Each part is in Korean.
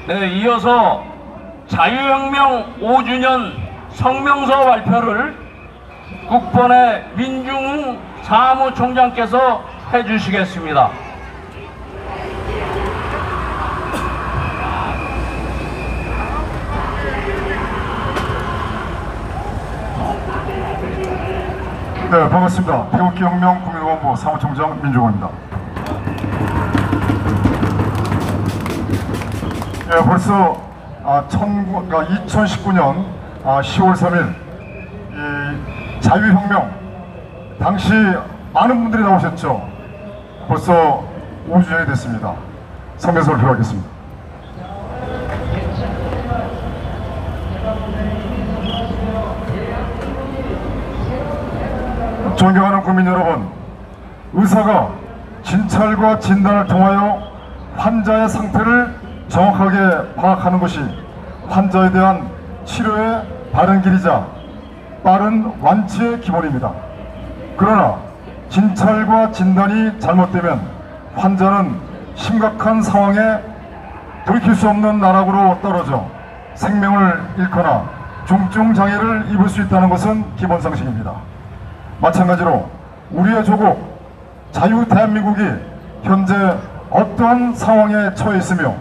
네, 이어서 자유혁명 5주년 성명서 발표를 국번의 민중웅 사무총장께서 해주시겠습니다. 네, 반갑습니다. 태극기혁명 국민의원부 사무총장 민중웅입니다. 예, 벌써 2019년 10월 3일 이 자유혁명 당시 많은 분들이 나오셨죠. 벌써 5주년이 됐습니다. 성명서 발표하겠습니다. 존경하는 국민 여러분, 의사가 진찰과 진단을 통하여 환자의 상태를 정확하게 파악하는 것이 환자에 대한 치료의 바른 길이자 빠른 완치의 기본입니다. 그러나 진찰과 진단이 잘못되면 환자는 심각한 상황에 돌이킬 수 없는 나락으로 떨어져 생명을 잃거나 중증 장애를 입을 수 있다는 것은 기본 상식입니다. 마찬가지로 우리의 조국 자유 대한민국이 현재 어떠한 상황에 처해 있으며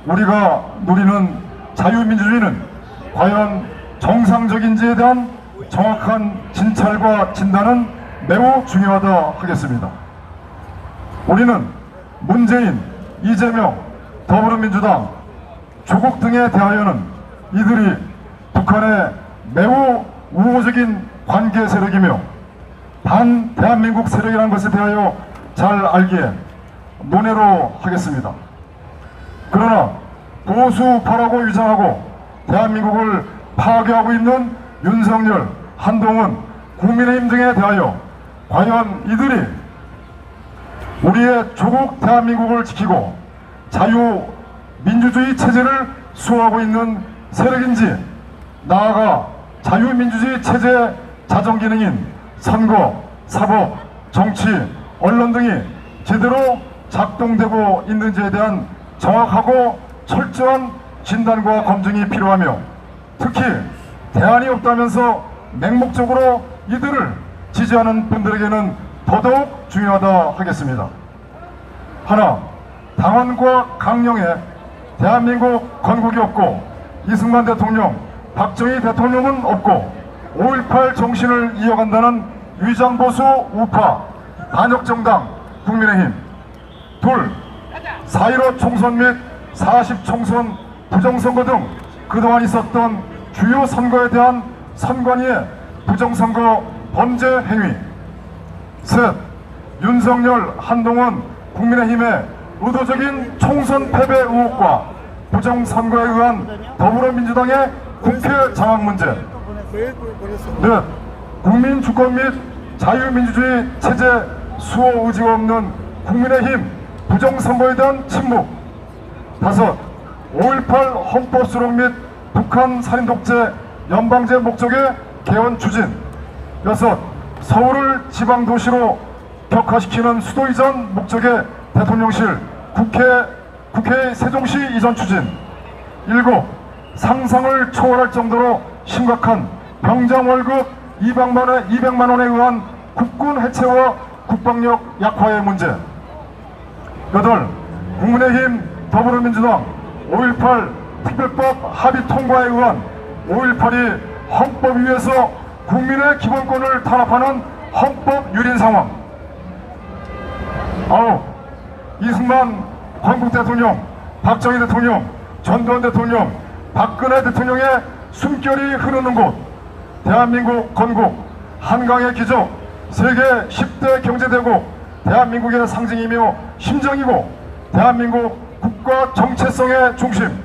우리가 누리는 자유민주주의는 과연 정상적인지에 대한 정확한 진찰과 진단은 매우 중요하다 하겠습니다. 우리는 문재인, 이재명, 더불어민주당, 조국 등에 대하여는 이들이 북한의 매우 우호적인 관계 세력이며 반 대한민국 세력이라는 것에 대하여 잘 알기에 논외로 하겠습니다. 그러나 보수파라고 위장하고 대한민국을 파괴하고 있는 윤석열, 한동훈, 국민의힘 등에 대하여 과연 이들이 우리의 조국 대한민국을 지키고 자유민주주의 체제를 수호하고 있는 세력인지, 나아가 자유민주주의 체제의 자정기능인 선거, 사법, 정치, 언론 등이 제대로 작동되고 있는지에 대한 정확하고 철저한 진단과 검증이 필요하며, 특히 대안이 없다면서 맹목적으로 이들을 지지하는 분들에게는 더더욱 중요하다 하겠습니다. 하나, 당원과 강령에 대한민국 건국이 없고 이승만 대통령, 박정희 대통령은 없고 5.18 정신을 이어간다는 위장보수 우파 반역정당 국민의힘. 둘, 4.15 총선 및 40 총선 부정선거 등 그동안 있었던 주요 선거에 대한 선관위의 부정선거 범죄 행위. 셋, 윤석열, 한동훈, 국민의힘의 의도적인 총선 패배 의혹과 부정선거에 의한 더불어민주당의 국회 장악 문제. 넷, 국민 주권 및 자유민주주의 체제 수호 의지가 없는 국민의힘 부정선거에 대한 침묵. 다섯, 5.18 헌법 수록 및 북한 살인독재 연방제 목적의 개헌 추진. 여섯, 서울을 지방도시로 격화시키는 수도 이전 목적의 대통령실 국회 세종시 이전 추진. 일곱, 상상을 초월할 정도로 심각한 병장 월급 200만 원에 의한 국군 해체와 국방력 약화의 문제. 여덟, 국민의힘, 더불어민주당 5.18 특별법 합의 통과에 의한 5.18이 헌법 위에서 국민의 기본권을 탄압하는 헌법 유린 상황. 아홉, 이승만 건국 대통령, 박정희 대통령, 전두환 대통령, 박근혜 대통령의 숨결이 흐르는 곳, 대한민국 건국, 한강의 기적, 세계 10대 경제대국, 대한민국의 상징이며 심정이고 대한민국 국가 정체성의 중심,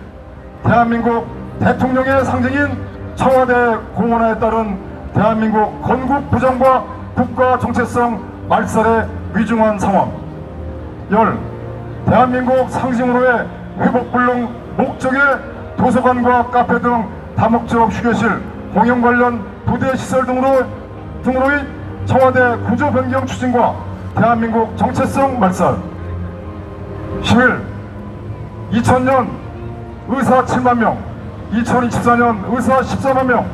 대한민국 대통령의 상징인 청와대 공원화에 따른 대한민국 건국 부정과 국가 정체성 말살의 위중한 상황. 열, 대한민국 상징으로의 회복불능 목적의 도서관과 카페 등 다목적 휴게실, 공영 관련 부대 시설 등으로의 청와대 구조 변경 추진과 대한민국 정체성 말살. 10일, 2000년 의사 7만 명, 2024년 의사 14만 명,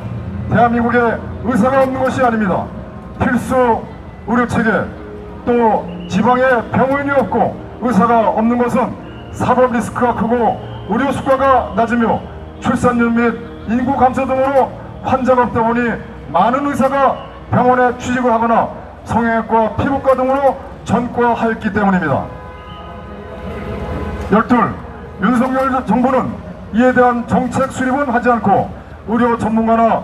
대한민국에 의사가 없는 것이 아닙니다. 필수 의료체계, 또 지방에 병원이 없고 의사가 없는 것은 사법 리스크가 크고 의료 수가가 낮으며 출산율 및 인구 감소 등으로 환자가 없다 보니 많은 의사가 병원에 취직을 하거나 성형외과, 피부과 등으로 전과하였기 때문입니다. 12. 윤석열 정부는 이에 대한 정책 수립은 하지 않고 의료 전문가나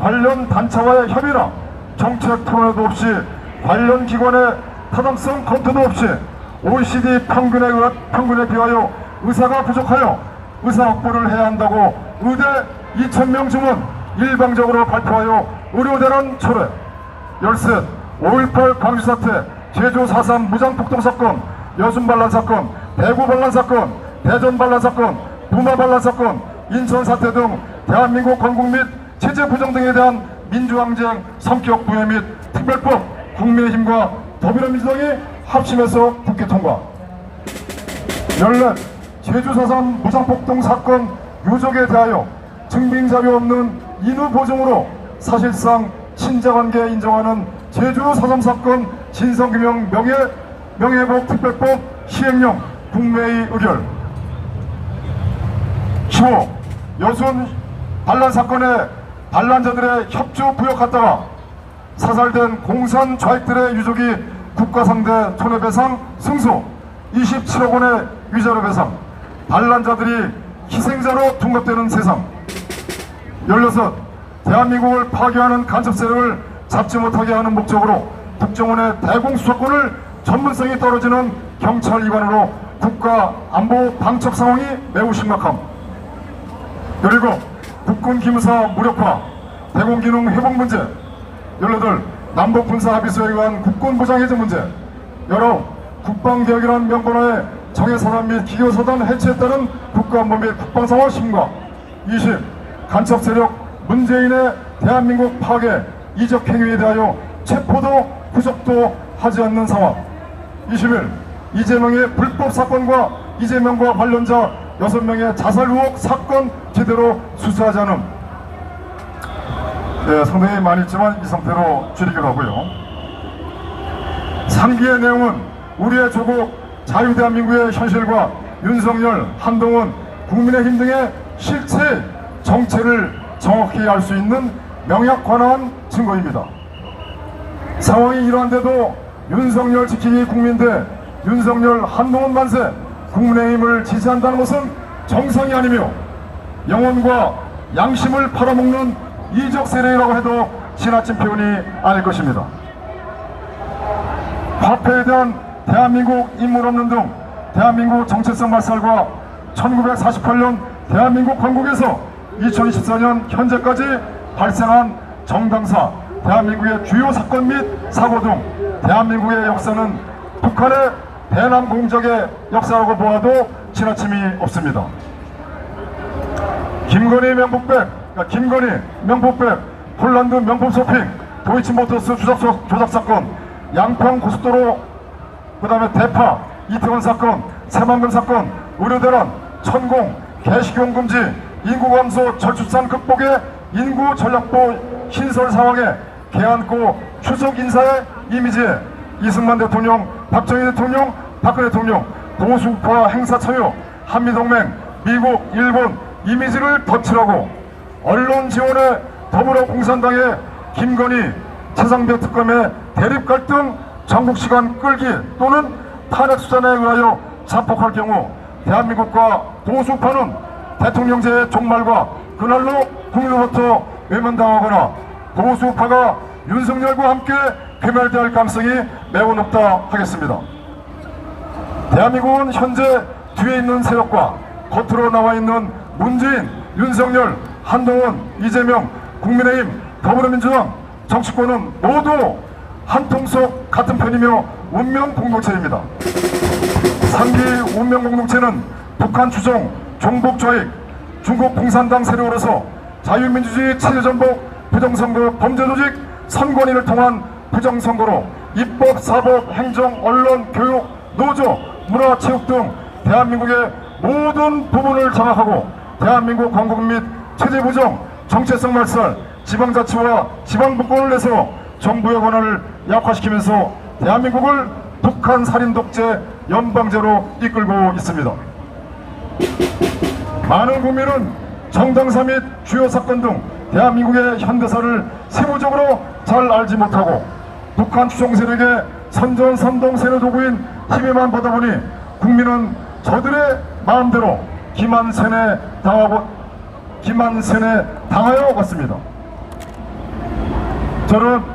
관련 단체와의 협의나 정책 토론회도 없이 관련 기관의 타당성 검토도 없이 OECD 평균에 비하여 의사가 부족하여 의사 확보를 해야 한다고 의대 2,000명 증원 일방적으로 발표하여 의료대란 철회. 13. 5.18 광주사태, 제주 4.3 무장폭동 사건, 여순 반란 사건, 대구 반란 사건, 대전 반란 사건, 부마 반란 사건, 인천 사태 등 대한민국 건국 및 체제 부정 등에 대한 민주항쟁 성격 부여 및 특별법 국민의힘과 더불어민주당이 합심해서 국회 통과. 14. 제주 4.3 무장폭동 사건 유족에 대하여 증빙자료 없는 인후 보증으로 사실상 친자관계 인정하는 제주 4.3 사건 진상규명 명예회복 특별법 시행령 국회의 의결. 15. 여순 반란 사건에 반란자들의 협조 부역했다가 사살된 공산 좌익들의 유족이 국가상대 손해배상 승소 27억 원의 위자료 배상, 반란자들이 희생자로 둔갑되는 세상. 16. 대한민국을 파괴하는 간첩 세력을 잡지 못하게 하는 목적으로 국정원의 대공수사권을 전문성이 떨어지는 경찰 기관으로 국가 안보 방첩 상황이 매우 심각함. 17. 국군 기무사 무력화, 대공기능 회복 문제. 18. 남북군사 합의서에 의한 국군 보장 해제 문제. 19. 국방개혁이라는 명분하에 정예사단 및 기교사단 해체에 따른 국가안보 및 국방상황 심과. 20. 간첩 세력 문재인의 대한민국 파괴 이적 행위에 대하여 체포도 구속도 하지 않는 상황. 21. 이재명의 불법 사건과 이재명과 관련자 6명의 자살 의혹 사건 제대로 수사하지 않음. 네, 상당히 많이 있지만 이 상태로 줄이기로 하고요. 상기의 내용은 우리의 조국 자유대한민국의 현실과 윤석열, 한동훈, 국민의힘 등의 실체 정체를 정확히 알 수 있는 명약관한 증거입니다. 상황이 이러한데도 윤석열 지키기 국민대, 윤석열 한동훈 만세, 국민의힘을 지지한다는 것은 정상이 아니며 영혼과 양심을 팔아먹는 이적 세력이라고 해도 지나친 표현이 아닐 것입니다. 화폐에 대한 대한민국 인물 없는 등 대한민국 정체성 말살과 1948년 대한민국 건국에서 2024년 현재까지 발생한 정당사, 대한민국의 주요 사건 및 사고 등 대한민국의 역사는 북한의 대남 공작의 역사라고 보아도 지나침이 없습니다. 김건희 명품백, 폴란드 명품 쇼핑, 도이치모터스 조작 사건, 양평 고속도로, 그 다음에 대파, 이태원 사건, 새만금 사건, 의료대란, 천공, 개식용 금지, 인구 감소, 저출산 극복의 인구 전략부 신설 상황에 개안고 추석 인사의 이미지에 이승만 대통령, 박정희 대통령, 박근혜 대통령, 보수파 행사 참여, 한미동맹, 미국, 일본 이미지를 덧칠하고 언론 지원에 더불어공산당의 김건희, 최상병 특검의 대립 갈등 전국 시간 끌기 또는 탄핵 수단에 의하여 자폭할 경우 대한민국과 보수파는 대통령제의 종말과 그날로 국민으로부터 외면당하거나 보수파가 윤석열과 함께 괴멸될 가능성이 매우 높다 하겠습니다. 대한민국은 현재 뒤에 있는 세력과 겉으로 나와 있는 문재인, 윤석열, 한동훈, 이재명, 국민의힘, 더불어민주당 정치권은 모두 한 통 속 같은 편이며 운명 공동체입니다. 3기 운명 공동체는 북한 추종, 종북 조익, 중국 공산당 세력으로서 자유민주주의 체제전복, 부정선거, 범죄조직, 선관위를 통한 부정선거로 입법, 사법, 행정, 언론, 교육, 노조, 문화, 체육 등 대한민국의 모든 부분을 장악하고 대한민국 건국 및 체제부정, 정체성 말살, 지방자치와 지방분권을 내세워 정부의 권한을 약화시키면서 대한민국을 북한 살인 독재 연방제로 이끌고 있습니다. 많은 국민은 정당사 및 주요 사건 등 대한민국의 현대사를 세부적으로 잘 알지 못하고 북한 추종 세력의 선전선동 세력 도구인 TV만 보다 보니 국민은 저들의 마음대로 기만세뇌 당하여 왔습니다.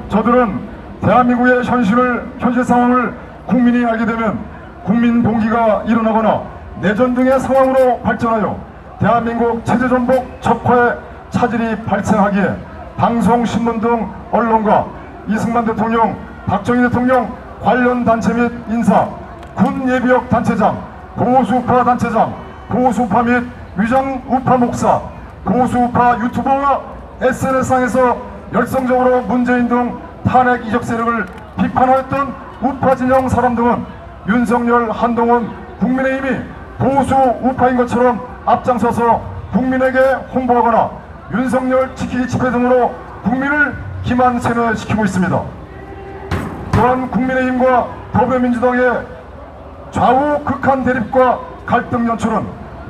저들은 대한민국의 현실 상황을 국민이 알게 되면 국민 봉기가 일어나거나 내전 등의 상황으로 발전하여 대한민국 체제전복 적화의 차질이 발생하기에 방송, 신문 등 언론과 이승만 대통령, 박정희 대통령 관련 단체 및 인사, 군 예비역 단체장, 보수우파 단체장, 보수우파 및 위장 우파 목사, 보수우파 유튜버와 SNS상에서 열성적으로 문재인 등 탄핵 이적 세력을 비판하였던 우파 진영 사람 등은 윤석열, 한동훈, 국민의힘이 보수 우파인 것처럼 앞장서서 국민에게 홍보하거나 윤석열 지키기 집회 등으로 국민을 기만 세뇌시키고 있습니다. 또한 국민의힘과 더불어민주당의 좌우 극한 대립과 갈등 연출은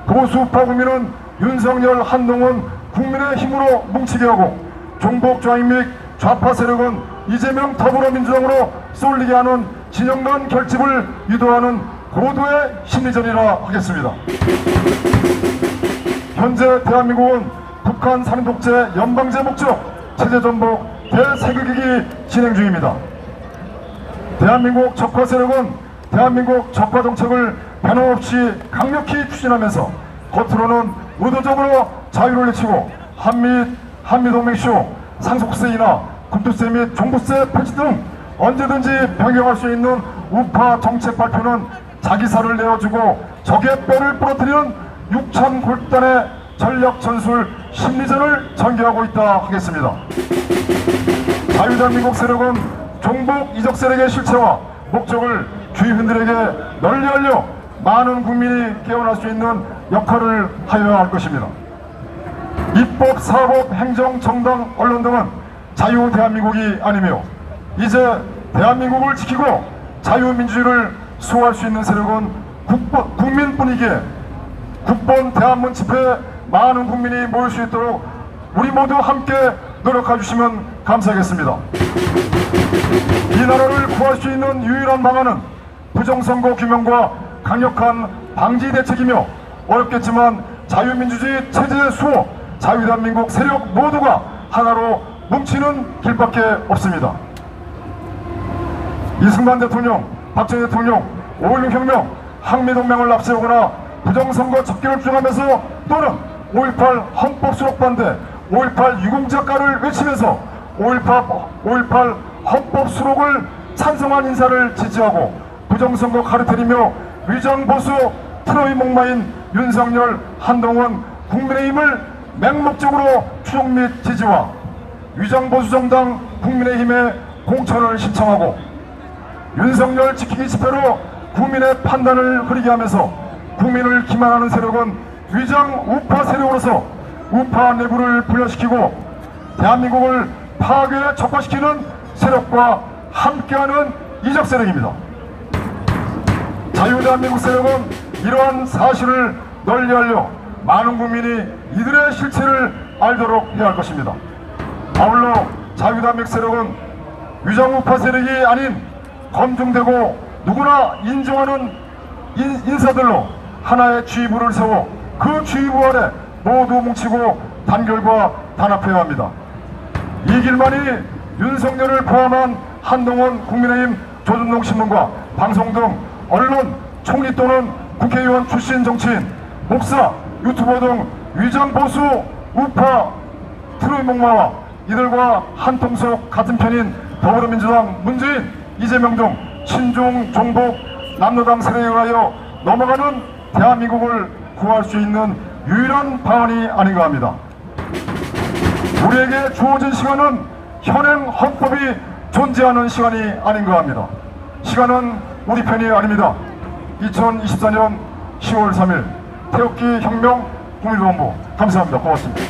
보수 우파 국민은 윤석열, 한동훈, 국민의 힘으로 뭉치게 하고 종북 좌익 및 좌파 세력은 이재명 더불어민주당으로 쏠리게 하는 진영 간 결집을 유도하는 고도의 심리전이라 하겠습니다. 현재 대한민국은 북한 살인 독재 연방제 목적 체제전복 대세극이 진행 중입니다. 대한민국 적화 세력은 대한민국 적화 정책을 변함없이 강력히 추진하면서 겉으로는 의도적으로 자유를 외치고 한미동맹쇼, 상속세이나 금투세 및 종부세 폐지 등 언제든지 변경할 수 있는 우파 정책 발표는 자기사를 내어주고 적의 뼈를 부러뜨리는 육참 골단의 전력 전술 심리전을 전개하고 있다 하겠습니다. 자유대한민국 세력은 종북 이적 세력의 실체와 목적을 주의분들에게 널리 알려 많은 국민이 깨어날 수 있는 역할을 하여야 할 것입니다. 입법, 사법, 행정, 정당, 언론 등은 자유 대한민국이 아니며 이제 대한민국을 지키고 자유민주주의를 수호할 수 있는 세력은 국민뿐이기에 국번 대한문 집회에 많은 국민이 모일 수 있도록 우리 모두 함께 노력해 주시면 감사하겠습니다. 이 나라를 구할 수 있는 유일한 방안은 부정선거 규명과 강력한 방지 대책이며 어렵겠지만 자유민주주의 체제의 수호, 자유대한민국 세력 모두가 하나로 뭉치는 길밖에 없습니다. 이승만 대통령, 박정희 대통령, 5.16 혁명, 항미동맹을 앞세우거나 부정선거 척결을 주장하면서 또는 5.18 헌법 수록 반대, 5.18 유공작가를 외치면서 5.18 헌법 수록을 찬성한 인사를 지지하고 부정선거 가르테리며 위장보수 트로이 목마인 윤석열, 한동훈, 국민의힘을 맹목적으로 추종 및 지지와 위장보수정당 국민의힘에 공천을 신청하고 윤석열 지키기 집회로 국민의 판단을 흐리게 하면서 국민을 기만하는 세력은 위장 우파 세력으로서 우파 내부를 분열시키고 대한민국을 파괴에 적화시키는 세력과 함께하는 이적 세력입니다. 자유대한민국 세력은 이러한 사실을 널리 알려 많은 국민이 이들의 실체를 알도록 해야 할 것입니다. 아울러 자유대한민국 세력은 위장우파 세력이 아닌 검증되고 누구나 인정하는 인사들로 하나의 지휘부를 세워 그 지휘부 아래 모두 뭉치고 단결과 단합해야 합니다. 이 길만이 윤석열을 포함한 한동훈, 국민의힘, 조준동 신문과 방송 등 언론, 총리 또는 국회의원 출신 정치인, 목사, 유튜버 등 위장보수 우파 트로이 목마와 이들과 한통속 같은 편인 더불어민주당, 문재인, 이재명 등 친중, 종북, 남로당 세력에 의하여 넘어가는 대한민국을 구할 수 있는 유일한 방안이 아닌가 합니다. 우리에게 주어진 시간은 현행 헌법이 존재하는 시간이 아닌가 합니다. 시간은 우리 편이 아닙니다. 2024년 10월 3일 태극기 혁명 국민본부 감사합니다. 고맙습니다.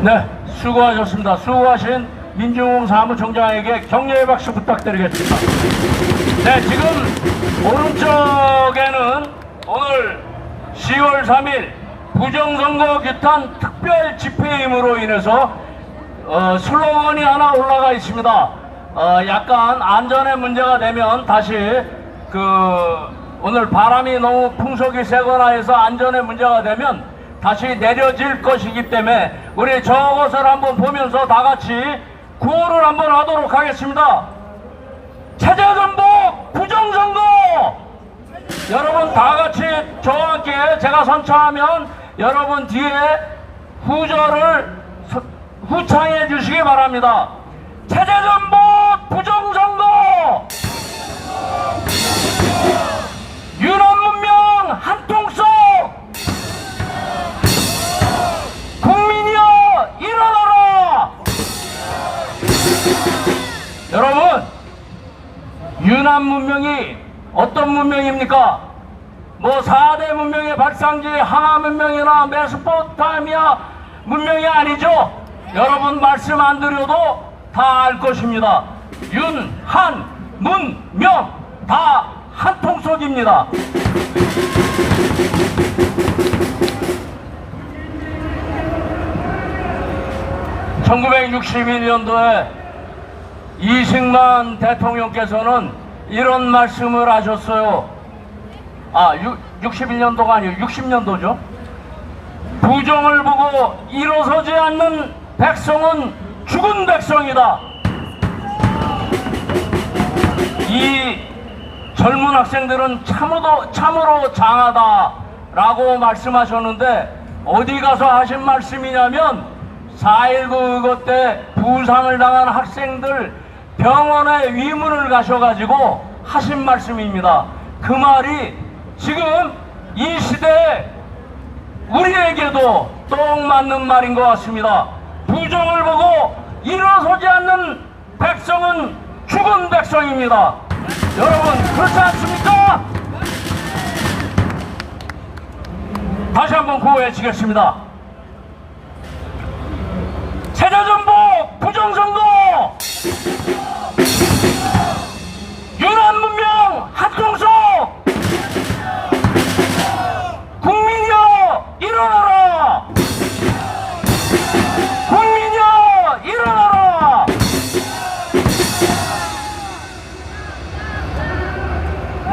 네, 수고하셨습니다. 수고하신 민중홍 사무총장에게 격려의 박수 부탁드리겠습니다. 네, 지금 오른쪽에는 오늘 10월 3일 부정선거 규탄 특별 집회임으로 인해서 슬로건이 하나 올라가 있습니다. 약간 안전에 문제가 되면 다시 오늘 바람이 너무 풍속이 세거나 해서 안전에 문제가 되면 다시 내려질 것이기 때문에 우리 저것을 한번 보면서 다 같이 구호를 한번 하도록 하겠습니다. 체제전복 부정선거! 여러분 다 같이 저와 함께 제가 선창하면 여러분 뒤에 후창해 주시기 바랍니다. 체제전복 부정선거! 유난문명 한통속! 국민이여 일어나라! 여러분, 유난문명이 어떤 문명입니까? 뭐 4대 문명의 발상지 항하 문명이나 메소포타미아 문명이 아니죠. 여러분 말씀 안 드려도 다 알 것입니다. 윤, 한, 문, 명 다 한 통속입니다. (1961년도에) 이승만 대통령께서는 이런 말씀을 하셨어요. 61년도가 아니고 60년도죠. 부정을 보고 일어서지 않는 백성은 죽은 백성이다. 이 젊은 학생들은 참으로 장하다라고 말씀하셨는데 어디 가서 하신 말씀이냐면 4.19 의거 때 부상을 당한 학생들 병원에 위문을 가셔가지고 하신 말씀입니다. 그 말이 지금 이 시대에 우리에게도 딱 맞는 말인 것 같습니다. 부정을 보고 일어서지 않는 백성은 죽은 백성입니다. 여러분 그렇지 않습니까? 다시 한번 구호 외치겠습니다. 체제전복 부정선거! 유난문명 한통속! 국민이여 일어나라! 국민이여 일어나라!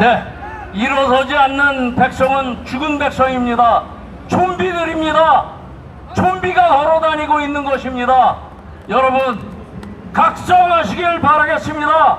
네, 일어서지 않는 백성은 죽은 백성입니다. 좀비들입니다. 좀비가 걸어다니고 있는 것입니다. 여러분 각성하시길 바라겠습니다.